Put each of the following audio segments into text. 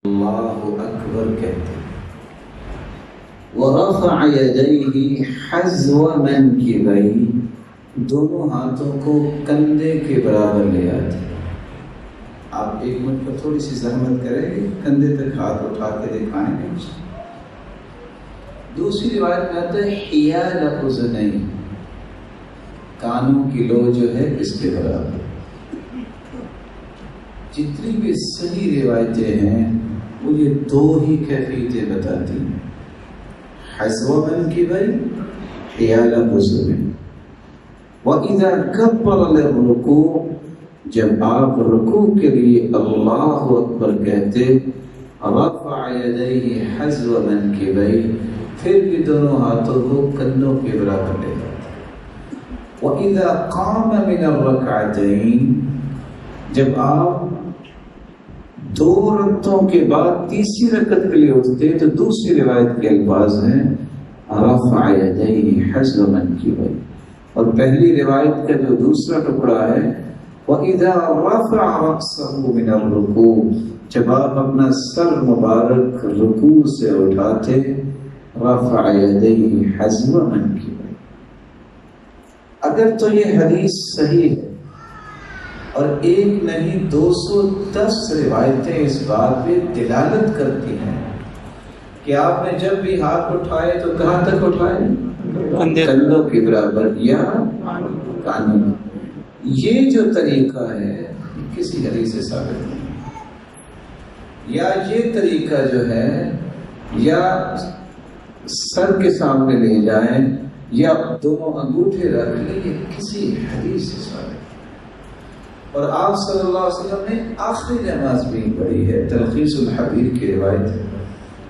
اللہ اکبر کہتے ہیں۔ وَرَفَعَ يَدَيْهِ حَذْوَ مَنْكِبَيْهِ، دونوں ہاتھوں کو کندھے کے برابر لے آتے ہیں۔ آپ ایک منٹ پر تھوڑی سی زحمت کریں گے، کندھے تک ہاتھ اٹھا کے دکھائیں گے۔ دوسری روایت میں آتا ہے حیال اذنین، کانوں کی لو جو ہے اس کے برابر۔ جتنی بھی صحیح روایتیں ہیں وہ یہ دو ہی کیفیتیں بتاتی ہیں، حذو منکبین، حیال اذنین۔ وَإِذَا كَبَّرَ لِلرُّكُوعِ، جب آپ رکوع کے لیے اللہ اکبر کہتے، رفع یدیہ حذو منکبین، پھر بھی دونوں ہاتھوں کو کندھوں کے برابر لے جاتے۔ وَإِذَا قَامَ مِنَ الرَّكْعَتَيْنِ، جب آپ دو رکعتوں کے بعد تیسری رکعت کے لیے اٹھتے تو دوسری روایت کے الفاظ ہیں رفع یدیہ حذو منکبین، اور پہلی روایت کا جو دوسرا ٹکڑا ہے وَإِذَا رَفَعَ رَأْسَهُ مِنَ الرُّكُوعِ، جب آپ اپنا سر مبارک رکوع سے اٹھاتے رفع یدیہ حذو منکبین۔ اگر تو یہ حدیث صحیح ہے اور ایک نہیں 210 روایتیں اس بات پہ دلالت کرتی ہیں کہ آپ نے جب بھی ہاتھ اٹھائے تو کہاں تک اٹھائے؟ کندھوں کے برابر یا کانوں۔ یہ جو طریقہ ہے کسی حدیث سے ثابت نہیں، یا یہ طریقہ جو ہے یا سر کے سامنے لے جائیں یا دونوں انگوٹھے رکھ لیں، یہ کسی حدیث سے ثابت نہیں۔ اور آپ صلی اللہ علیہ وسلم نے آخری نماز بھی پڑھی ہے، تلخیص الحبیر کی روایت ہے،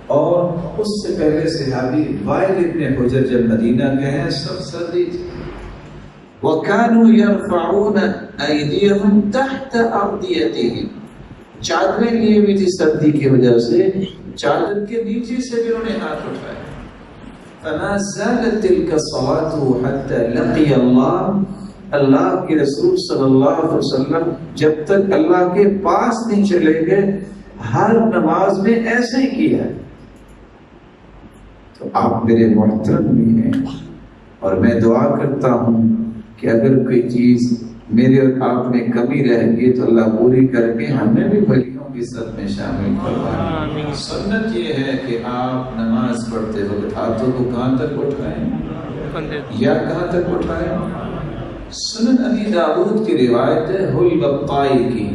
اور اس سے پہلے صحابی وائل ابن حجر جب مدینہ گئے ہیں سب سردی تھی، وَكَانُوا يَرْفَعُونَ أَيْدِيَهُمْ تَحْتَ أَرْضِيَتِهِمْ، چادریں لیے ہوئی تھی سردی کی وجہ سے، چادر کے نیچے سے بھی انہوں نے ہاتھ اٹھائے۔ فَمَا زَالَتْ تِلْكَ الصَّلَاةُ حَتَّى لَقِيَ اللَّهَ، اللہ کے رسول صلی اللہ علیہ وسلم جب تک اللہ کے پاس نہیں چلے گئے ہر نماز میں ایسے ہی کیا ہے۔ تو آپ میرے محترم بھی ہیں، اور میں دعا کرتا ہوں کہ اگر کوئی چیز میرے اور آپ میں کمی رہ گئی تو اللہ پوری کر کے ہمیں بھی بھلیوں کی صف میں شامل فرمائے۔ سنت یہ ہے کہ آپ نماز پڑھتے وقت ہاتھوں کو کہاں تک اٹھائیں یا کہاں تک اٹھائیں۔ سنن ابی داؤد کی روایت ہے حلب الطائی کی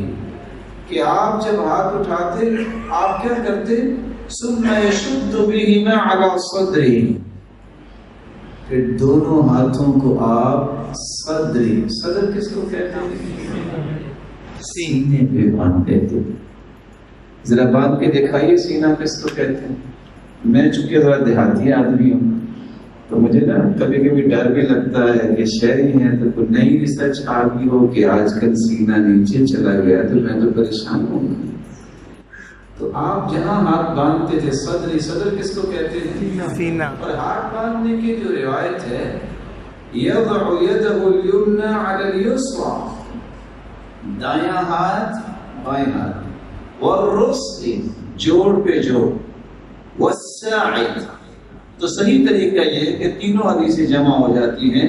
کہ آپ جب ہاتھ اٹھاتے آپ کیا کرتے، ثم یشد بہما علی صدری، پھر دونوں ہاتھوں کو آپ صدری، صدر کس کو کہتے ہیں؟ سینے پہ باندھتے تھے۔ ذرا باندھ کے دکھائیے سینہ کس کو کہتے ہیں۔ میں چونکہ ذرا دیہاتی آدمی ہوں تو مجھے نا کبھی کبھی ڈر بھی لگتا ہے کہ شہری ہیں تو کوئی نئی ریسرچ آ گئی ہو کہ آج کل سینہ نیچے چلا گیا تو میں تو پریشان ہوں گا۔ تو آپ جہاں ہاتھ باندھتے تھے صدر، صدر کس کو کہتے ہیں؟ سینہ۔ اور ہاتھ باندھنے کی جو روایت ہے یضع یدہ الیمنی علی الیسری، دایاں ہاتھ بائیں ہاتھ، والرسل، جوڑ پہ جوڑ، والساعد، تو صحیح طریقہ یہ ہے کہ تینوں حدیثیں جمع ہو جاتی ہیں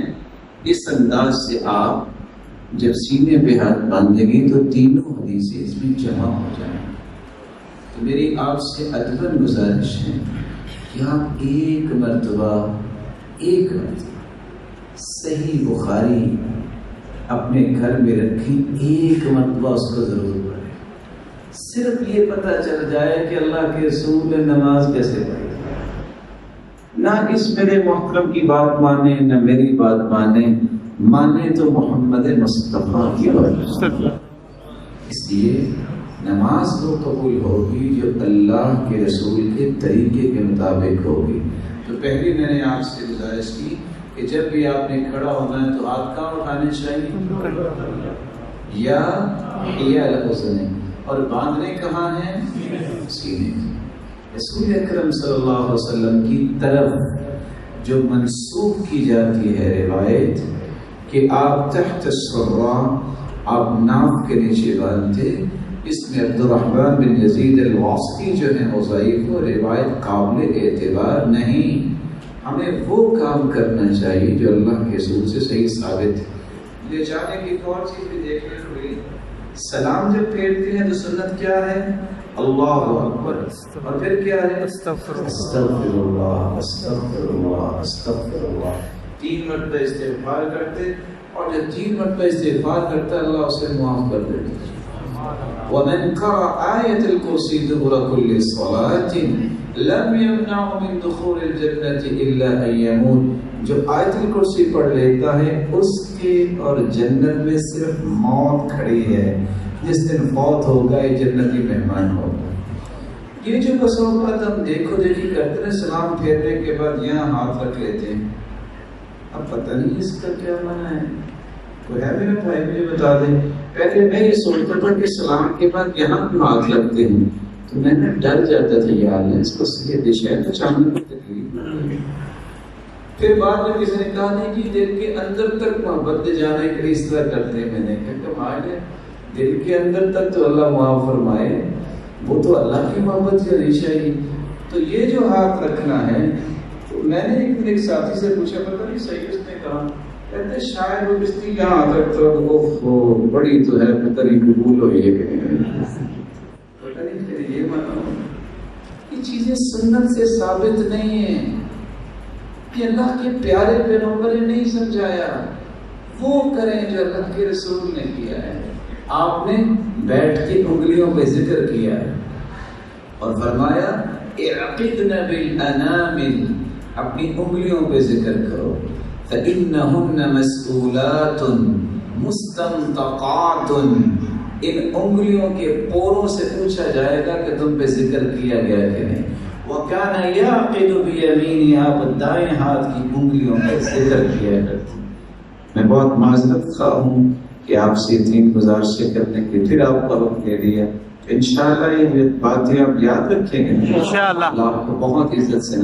اس انداز سے۔ آپ جب سینے پہ ہاتھ باندھیں گے تو تینوں حدیثیں اس میں جمع ہو جائیں۔ تو میری آپ سے ادباً گزارش ہے کہ آپ ایک مرتبہ صحیح بخاری اپنے گھر میں رکھیں، ایک مرتبہ اس کو ضرور پڑھیں، صرف یہ پتہ چل جائے کہ اللہ کے رسول نے نماز کیسے پڑھی۔ نہ اس میرے محترم کی بات مانے نہ میری بات مانے تو محمد مصطفیٰ کی بات۔ اس لیے نماز تو قبول ہوگی جو اللہ کے رسول کے طریقے کے مطابق ہوگی۔ تو پہلی میں نے آپ سے گزارش کی کہ جب بھی آپ نے کھڑا ہونا ہے تو ہاتھ کہاں اٹھانے چاہیے یا حیال اذنین، اور باندھنے کہاں ہیں؟ سینے۔ رسول اکرم صلی اللہ علیہ وسلم کی طرف جو منسوخ کی جاتی ہے روایت کہ آپ تحت السرہ، آپ ناف کے نیچے باندھتے، اس میں عبدالرحمن بن یزید الواسطی جو ہیں وہ ضعیف و روایت قابل اعتبار نہیں. ہمیں وہ کام کرنا چاہیے جو اللہ کے رسول سے صحیح ثابت ہے. لے جانے کی ایک اور چیز بھی دیکھنے کو ملی. سلام جب پھیرتے ہیں تو سنت کیا ہے؟ اللہ اکبر، اور پھر کیا ہے؟ استغفر اللہ استغفر اللہ استغفر اللہ. 3 مرتبہ استغفار کرتے، اور جب 3 مرتبہ استغفار کرتا اللہ اسے معاف کر دیتا. وَمَنْ قَرَأَ آيَةَ الْكُرْسِيِّ دُبُرَ كُلِّ صَلَاةٍ لَمْ يَمْنَعْهُ مِنْ دُخُولِ الْجَنَّةِ إِلَّا أَنْ يَمُوتَ. جو آیت الکرسی پڑھ لیتا ہے اس کے اور جنت میں صرف موت کھڑی ہے. جس دن فوت ہوگا یہ جنتی مہمان ہوگا. یہ جو بس اوقات ہم دیکھو دیکھی کرتے ہیں، سلام پھیرنے کے بعد یہاں ہاتھ رکھ لیتے ہیں. اب پتہ نہیں اس کا کیا معنی ہے. کوئی ہے میرے بھائی مجھے بتا دیں. پہلے میں یہ سوچتا تھا کہ سلام کے بعد یہاں کیوں ہاتھ رکھتے ہیں، تو میں نے ڈر جاتا تھا یا اللہ اس کو یہ دشا ہے تو چاند میں تکلیف. پھر بعد میں کسی نے کہا نہیں کہ دل کے اندر تک محبت دے جانے کے لیے اس طرح کرتے ہیں. میں نے کہا کمال ہے، دل کے اندر تک تو اللہ معاف فرمائے، وہ تو اللہ کی محبت سے ہونی چاہیے. تو یہ جو ہاتھ رکھنا ہے، تو میں نے ایک ساتھی سے پوچھا، پتہ نہیں صحیح اس نے کہا، کہتے شاید وہ کسی یہاں ہاتھ رکھتا وہ بڑی تو ہے پتہ نہیں قبول ہوئی ہے کہ پتہ نہیں. پھر یہ مانا یہ چیزیں سنت سے ثابت نہیں ہیں، کہ اللہ کے پیارے پیغمبر نے نہیں سمجھایا. وہ کریں جو اللہ کے رسول نے کیا ہے. آپ نے بیٹھ کے انگلیوں پہ ذکر کیا اور فرمایا اعقدن بالانامل، اپنی انگلیوں پہ ذکر کرو. فإنهن مسئولات مستنطقات، ان انگلیوں کے پوروں سے پوچھا جائے گا کہ تم پہ ذکر کیا گیا کہ نہیں. وَكَانَ يَعْقِدُ بِيَمِينِهِ، آپ دائیں ہاتھ کی انگلیوں پہ ذکر کیا کرتے. میں بہت معذرت خواہ ہوں کہ آپ سے 3 گزارشیں کرنے کے پھر آپ کا وقت لے لیا. انشاءاللہ یہ باتیں آپ یاد رکھیں گے. انشاءاللہ اللہ آپ کو بہت عزت سے